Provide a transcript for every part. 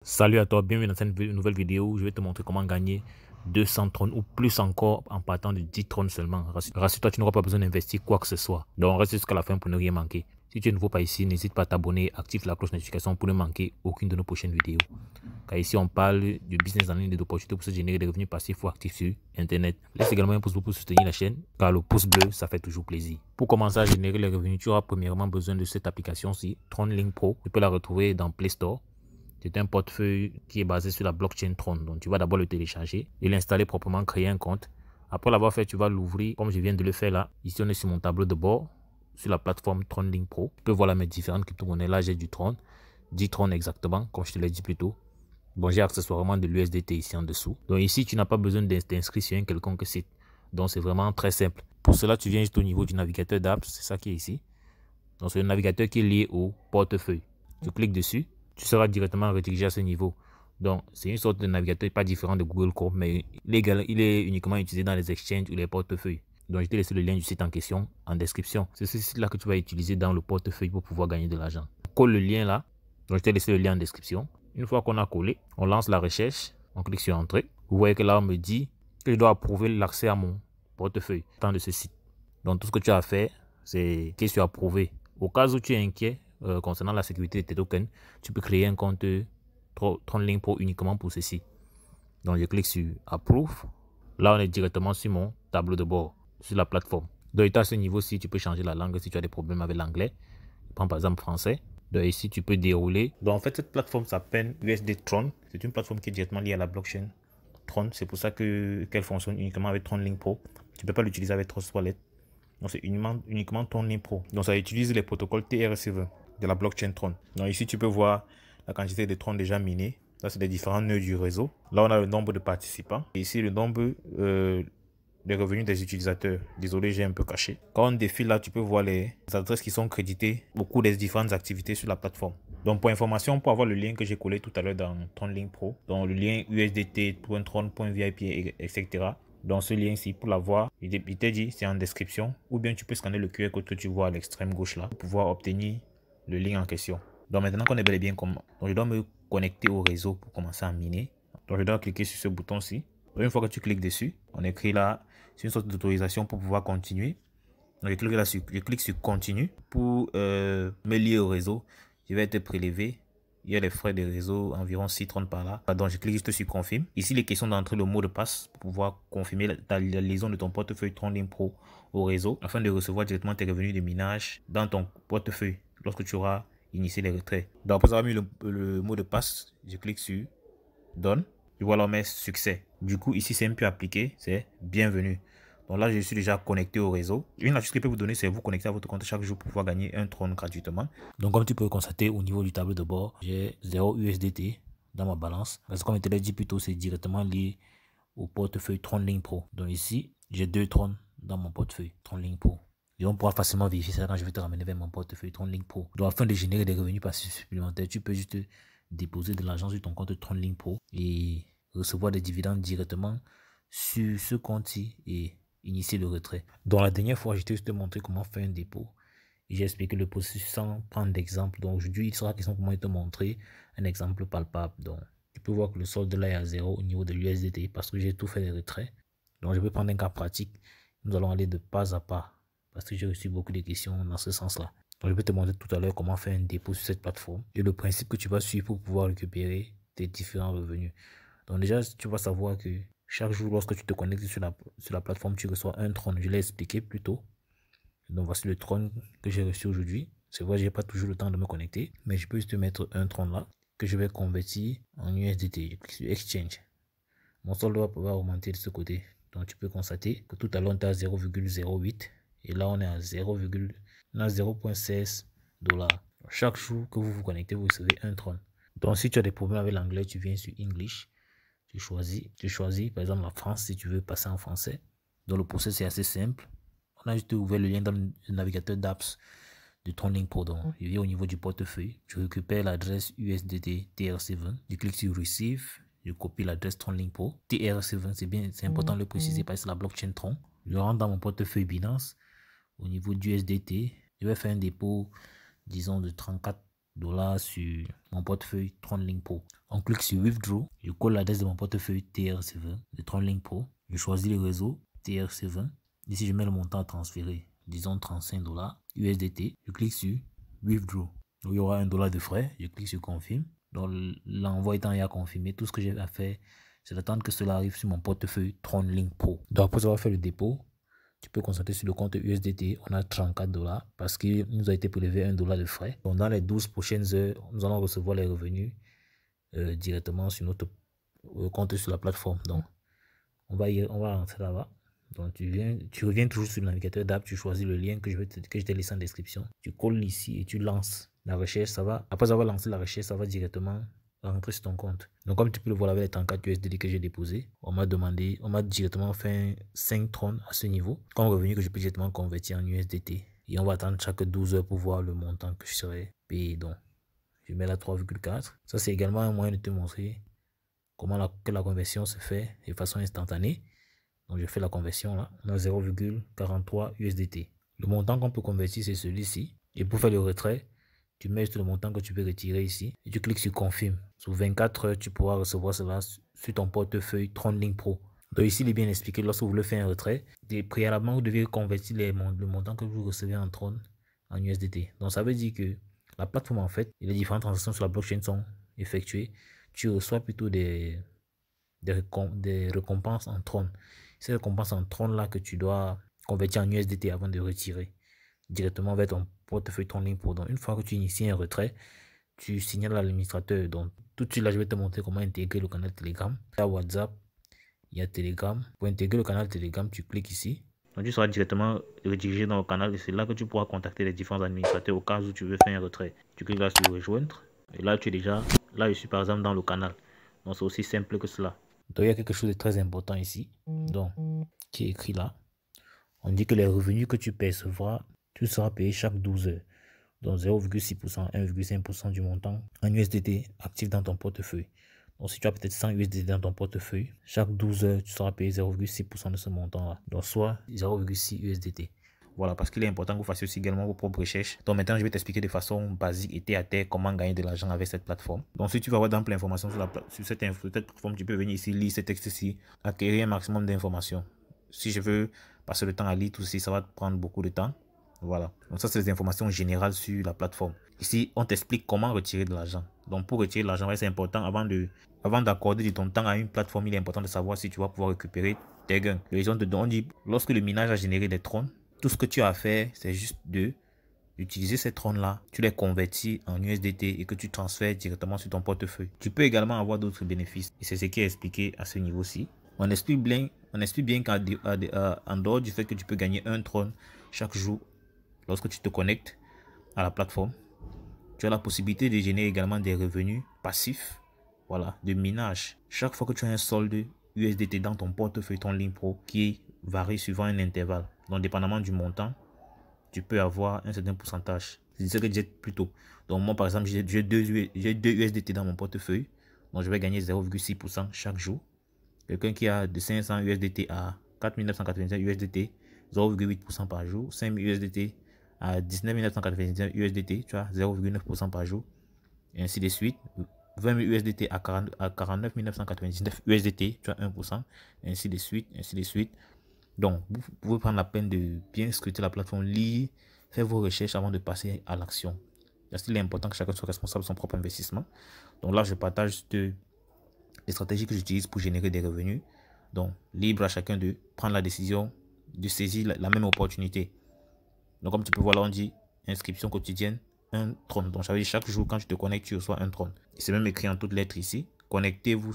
Salut à toi, bienvenue dans cette nouvelle vidéo où je vais te montrer comment gagner 200 trônes ou plus encore en partant de 10 trônes seulement. Rassure-toi, tu n'auras pas besoin d'investir quoi que ce soit. Donc reste jusqu'à la fin pour ne rien manquer. Si tu es nouveau par ici, n'hésite pas à t'abonner, active la cloche de notification pour ne manquer aucune de nos prochaines vidéos. Car ici on parle du business en ligne et d'opportunités pour se générer des revenus passifs ou actifs sur Internet. Laisse également un pouce bleu pour soutenir la chaîne, car le pouce bleu, ça fait toujours plaisir. Pour commencer à générer les revenus, tu auras premièrement besoin de cette application-ci, TronLink Pro. Tu peux la retrouver dans Play Store. C'est un portefeuille qui est basé sur la blockchain Tron. Donc, tu vas d'abord le télécharger et l'installer proprement, créer un compte. Après l'avoir fait, tu vas l'ouvrir comme je viens de le faire là. Ici, on est sur mon tableau de bord sur la plateforme TronLink Pro. Tu peux voir là mes différentes crypto-monnaies. Là, j'ai du Tron, 10 Tron exactement, comme je te l'ai dit plus tôt. Bon, j'ai accessoirement de l'USDT ici en dessous. Donc ici, tu n'as pas besoin d'inscrire sur un quelconque site. Donc, c'est vraiment très simple. Pour cela, tu viens juste au niveau du navigateur d'apps. C'est ça qui est ici. Donc, c'est le navigateur qui est lié au portefeuille. Tu cliques dessus. Tu seras directement redirigé à ce niveau. Donc, c'est une sorte de navigateur pas différent de Google Chrome, mais il est uniquement utilisé dans les exchanges ou les portefeuilles. Donc, je t'ai laissé le lien du site en question en description. C'est ce site-là que tu vas utiliser dans le portefeuille pour pouvoir gagner de l'argent. Colle le lien là. Donc, je t'ai laissé le lien en description. Une fois qu'on a collé, on lance la recherche. On clique sur Entrée. Vous voyez que là, on me dit que je dois approuver l'accès à mon portefeuille dans de ce site. Donc, tout ce que tu as à faire, c'est cliquer sur Approuver. Au cas où tu es inquiet, concernant la sécurité de tes tokens, tu peux créer un compte TronLink Pro uniquement pour ceci. Donc je clique sur Approve. Là, on est directement sur mon tableau de bord, sur la plateforme. Donc à ce niveau-ci, tu peux changer la langue si tu as des problèmes avec l'anglais. Prends par exemple français. Donc ici, tu peux dérouler. Donc en fait, cette plateforme s'appelle USD Tron. C'est une plateforme qui est directement liée à la blockchain Tron. C'est pour ça qu'elle fonctionne uniquement avec TronLink Pro. Tu ne peux pas l'utiliser avec Trust Wallet. Donc c'est uniquement TronLink Pro. Donc ça utilise les protocoles TRC20 de la blockchain Tron. Donc ici tu peux voir la quantité de Tron déjà minés. Là c'est les différents nœuds du réseau. Là on a le nombre de participants. Et ici le nombre des revenus des utilisateurs. Désolé, j'ai un peu caché. Quand on défile là, tu peux voir les adresses qui sont créditées au cours des différentes activités sur la plateforme. Donc pour information, pour avoir le lien que j'ai collé tout à l'heure dans TronLink Pro, donc le lien usdt.tron.vip, etc. Dans ce lien-ci, pour l'avoir, il t'a dit, c'est en description. Ou bien tu peux scanner le QR code que tu vois à l'extrême gauche là pour pouvoir obtenir le lien en question. Donc maintenant qu'on est bel et bien comme... Donc je dois me connecter au réseau pour commencer à miner. Donc je dois cliquer sur ce bouton-ci. Une fois que tu cliques dessus, on écrit là, c'est une sorte d'autorisation pour pouvoir continuer. Donc je clique sur continue pour me lier au réseau. Je vais être prélevé. Il y a les frais de réseau, environ 6 Tron par là. Donc je clique juste sur confirme. Ici, il est question d'entrer le mot de passe pour pouvoir confirmer la liaison de ton portefeuille TronLink Pro au réseau afin de recevoir directement tes revenus de minage dans ton portefeuille lorsque tu auras initié les retraits. Donc après avoir mis le mot de passe, je clique sur donne. Et voilà mes succès. Du coup, ici, c'est un peu appliqué, c'est bienvenue. Donc là, je suis déjà connecté au réseau. Une astuce que je peux vous donner, c'est vous connecter à votre compte chaque jour pour pouvoir gagner un Tron gratuitement. Donc, comme tu peux le constater au niveau du tableau de bord, j'ai 0 USDT dans ma balance. Parce que comme je te l'ai dit plus tôt, c'est directement lié au portefeuille TronLink Pro. Donc ici, j'ai 2 Tron dans mon portefeuille TronLink Pro. Et on pourra facilement vérifier ça quand je vais te ramener vers mon portefeuille TronLink Pro. Donc, afin de générer des revenus passifs supplémentaires, tu peux juste déposer de l'argent sur ton compte TronLink Pro et recevoir des dividendes directement sur ce compte-ci et initier le retrait. Donc la dernière fois, je t'ai juste montré comment faire un dépôt et j'ai expliqué le processus sans prendre d'exemple. Donc aujourd'hui, il sera question pour moi de te montrer un exemple palpable. Donc tu peux voir que le solde là est à 0 au niveau de l'USDT parce que j'ai tout fait les retraits. Donc je vais prendre un cas pratique. Nous allons aller de pas à pas parce que j'ai reçu beaucoup de questions dans ce sens-là. Donc, je vais te montrer tout à l'heure comment faire un dépôt sur cette plateforme et le principe que tu vas suivre pour pouvoir récupérer tes différents revenus. Donc déjà, tu vas savoir que chaque jour, lorsque tu te connectes sur la plateforme, tu reçois un Tron. Je l'ai expliqué plus tôt. Donc voici le Tron que j'ai reçu aujourd'hui. C'est vrai, je n'ai pas toujours le temps de me connecter, mais je peux juste mettre un Tron là que je vais convertir en USDT. Je clique sur Exchange. Mon solde va pouvoir augmenter de ce côté. Donc tu peux constater que tout à l'heure, on était à 0,08 et là, on est à 0,16 $. Chaque jour que vous vous connectez, vous recevez un Tron. Donc si tu as des problèmes avec l'anglais, tu viens sur English. Tu choisis par exemple la France si tu veux passer en français. Donc le processus est assez simple. On a juste ouvert le lien dans le navigateur d'apps de TronLink Pro. Donc je viens au niveau du portefeuille. Je récupère l'adresse USDT TRC20. Je clique sur Receive. Je copie l'adresse TronLink Pro. TRC20, c'est important de le préciser parce que c'est la blockchain Tron. Je rentre dans mon portefeuille Binance. Au niveau du USDT, je vais faire un dépôt, disons, de 34 dollars sur mon portefeuille TronLink Pro. On clique sur Withdraw, je colle l'adresse de mon portefeuille TRC20 de TronLink Pro, je choisis le réseau TRC20. Ici, je mets le montant à transférer, disons 35 dollars USDT. Je clique sur Withdraw. Donc, il y aura $1 de frais, je clique sur Confirme. Donc, l'envoi étant déjà confirmé, tout ce que j'ai à faire, c'est d'attendre que cela arrive sur mon portefeuille TronLink Pro. Donc, après avoir fait le dépôt, tu peux constater sur le compte USDT, on a 34 dollars parce qu'il nous a été prélevé $1 de frais. Donc, dans les 12 prochaines heures, nous allons recevoir les revenus directement sur notre compte sur la plateforme. Donc, on va rentrer là-bas. Donc, tu reviens toujours sur le navigateur d'app, tu choisis le lien que je t'ai laissé en description. Tu colles ici et tu lances la recherche. Ça va, après avoir lancé la recherche, ça va directement rentrer sur ton compte. Donc, comme tu peux le voir avec les 34 USDT que j'ai déposé, on m'a directement fait 5 trônes à ce niveau, comme revenu que je peux directement convertir en USDT. Et on va attendre chaque 12 heures pour voir le montant que je serai payé. Donc, je mets la 3,4. Ça, c'est également un moyen de te montrer comment la conversion se fait de façon instantanée. Donc, je fais la conversion là. On a 0,43 USDT. Le montant qu'on peut convertir, c'est celui-ci. Et pour faire le retrait, tu mets le montant que tu peux retirer ici. Et tu cliques sur Confirme. Sous 24 heures, tu pourras recevoir cela sur ton portefeuille TronLink Pro. Donc, ici, il est bien expliqué. Lorsque vous voulez faire un retrait, préalablement, vous devez convertir le montant que vous recevez en Tron en USDT. Donc, ça veut dire que la plateforme, en fait, et les différentes transactions sur la blockchain sont effectuées. Tu reçois plutôt des récompenses en Tron. Ces récompenses en Tron là que tu dois convertir en USDT avant de retirer directement vers ton portefeuille TronLink Pro. Donc, une fois que tu inities un retrait, tu signales à l'administrateur. Donc, tout de suite là, je vais te montrer comment intégrer le canal Telegram. Il y a WhatsApp, il y a Telegram. Pour intégrer le canal Telegram, tu cliques ici. Donc, tu seras directement redirigé dans le canal et c'est là que tu pourras contacter les différents administrateurs au cas où tu veux faire un retrait. Tu cliques là sur rejoindre et là, tu es déjà, là, je suis par exemple dans le canal. Donc, c'est aussi simple que cela. Donc, il y a quelque chose de très important ici. Donc, qui est écrit là. On dit que les revenus que tu percevras, tu seras payé chaque 12 heures. Donc, 0,6%, 1,5% du montant en USDT actif dans ton portefeuille. Donc, si tu as peut-être 100 USDT dans ton portefeuille, chaque 12 heures, tu seras payé 0,6% de ce montant-là. Donc, soit 0,6 USDT. Voilà, parce qu'il est important que vous fassiez aussi également vos propres recherches. Donc maintenant, je vais t'expliquer de façon basique et terre à terre comment gagner de l'argent avec cette plateforme. Donc si tu veux avoir d'ample information sur cette plateforme, tu peux venir ici, lire ce texte-ci, acquérir un maximum d'informations. Si je veux passer le temps à lire tout ceci, ça va te prendre beaucoup de temps. Voilà. Donc ça, c'est les informations générales sur la plateforme. Ici, on t'explique comment retirer de l'argent. Donc pour retirer de l'argent, c'est important avant d'accorder de ton temps à une plateforme, il est important de savoir si tu vas pouvoir récupérer tes gains. Les gens te donnent, on dit, lorsque le minage a généré des trônes, tout ce que tu as à faire, c'est juste d'utiliser ces trônes-là, tu les convertis en USDT et que tu transfères directement sur ton portefeuille. Tu peux également avoir d'autres bénéfices. Et c'est ce qui est expliqué à ce niveau-ci. On explique bien qu'en dehors du fait que tu peux gagner un trône chaque jour lorsque tu te connectes à la plateforme, tu as la possibilité de générer également des revenus passifs, voilà, de minage. Chaque fois que tu as un solde USDT dans ton portefeuille, ton TronLink Pro, qui varie suivant un intervalle. Donc, dépendamment du montant, tu peux avoir un certain pourcentage. C'est ce que je disais plus tôt. Donc, moi, par exemple, j'ai 2 USDT dans mon portefeuille. Donc, je vais gagner 0,6% chaque jour. Quelqu'un qui a de 500 USDT à 4999 USDT, 0,8% par jour. 5000 USDT à 19 999 USDT, tu vois, 0,9% par jour. Et ainsi de suite. 20 000 USDT à 49 999 USDT, tu as 1%. Et ainsi de suite, ainsi de suite. Donc, vous pouvez prendre la peine de bien scruter la plateforme, lire, faire vos recherches avant de passer à l'action. Il est important que chacun soit responsable de son propre investissement. Donc là, je partage les stratégies que j'utilise pour générer des revenus. Donc, libre à chacun de prendre la décision de saisir la même opportunité. Donc, comme tu peux voir là, on dit inscription quotidienne, un trône. Donc, ça veut dire chaque jour, quand tu te connectes, tu reçois un trône. Et c'est même écrit en toutes lettres ici. Connectez-vous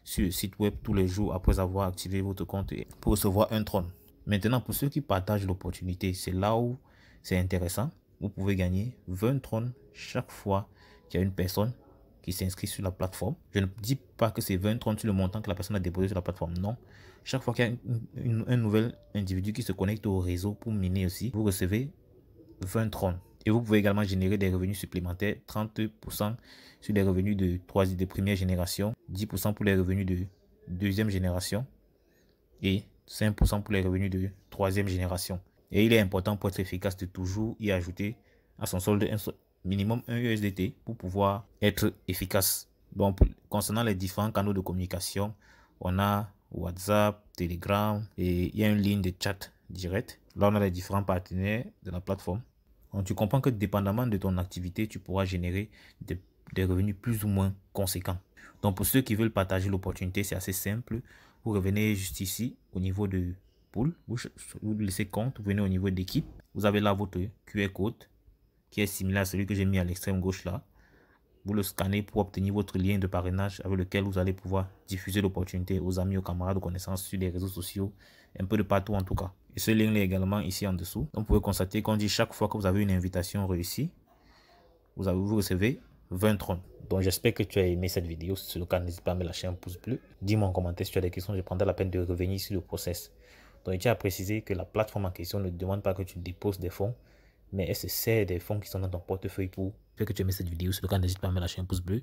sur le site web tous les jours après avoir activé votre compte pour recevoir un trône. Maintenant, pour ceux qui partagent l'opportunité, c'est là où c'est intéressant. Vous pouvez gagner 20 trônes chaque fois qu'il y a une personne qui s'inscrit sur la plateforme. Je ne dis pas que c'est 20 trônes sur le montant que la personne a déposé sur la plateforme. Non. Chaque fois qu'il y a un nouvel individu qui se connecte au réseau pour miner aussi, vous recevez 20 trônes. Et vous pouvez également générer des revenus supplémentaires, 30% sur les revenus de première génération, 10% pour les revenus de deuxième génération et 5% pour les revenus de troisième génération. Et il est important pour être efficace de toujours y ajouter à son solde minimum 1 USDT pour pouvoir être efficace. Donc, concernant les différents canaux de communication, on a WhatsApp, Telegram et il y a une ligne de chat direct. Là, on a les différents partenaires de la plateforme. Donc, tu comprends que dépendamment de ton activité, tu pourras générer des revenus plus ou moins conséquents. Donc, pour ceux qui veulent partager l'opportunité, c'est assez simple. Vous revenez juste ici au niveau de pool, vous laissez compte, vous venez au niveau d'équipe. Vous avez là votre QR code qui est similaire à celui que j'ai mis à l'extrême gauche là. Vous le scannez pour obtenir votre lien de parrainage avec lequel vous allez pouvoir diffuser l'opportunité aux amis, aux camarades, aux connaissances sur les réseaux sociaux, un peu de partout en tout cas. Et ce lien est également ici en dessous. Donc, vous pouvez constater qu'on dit chaque fois que vous avez une invitation réussie, vous recevez 20 trônes. Donc, j'espère que tu as aimé cette vidéo. Si c'est le cas, n'hésite pas à me lâcher un pouce bleu. Dis-moi en commentaire si tu as des questions. Je prendrai la peine de revenir sur le process. Donc, je tiens à préciser que la plateforme en question ne demande pas que tu déposes des fonds, mais elle se sert des fonds qui sont dans ton portefeuille pour faire que tu aimes cette vidéo. Si c'est le cas, n'hésite pas à me lâcher un pouce bleu.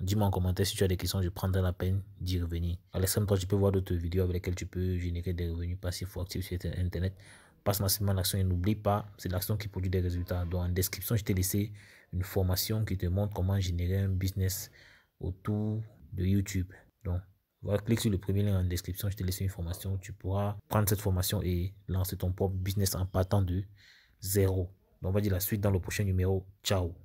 Dis-moi en commentaire si tu as des questions, je prendrai la peine d'y revenir. À l'extrême droite, tu peux voir d'autres vidéos avec lesquelles tu peux générer des revenus passifs ou actifs sur Internet. Passe massivement l'action et n'oublie pas, c'est l'action qui produit des résultats. Donc en description, je t'ai laissé une formation qui te montre comment générer un business autour de YouTube. Donc, voilà, clique sur le premier lien en description, je t'ai laissé une formation. Tu pourras prendre cette formation et lancer ton propre business en partant de zéro. Donc, on va dire la suite dans le prochain numéro. Ciao.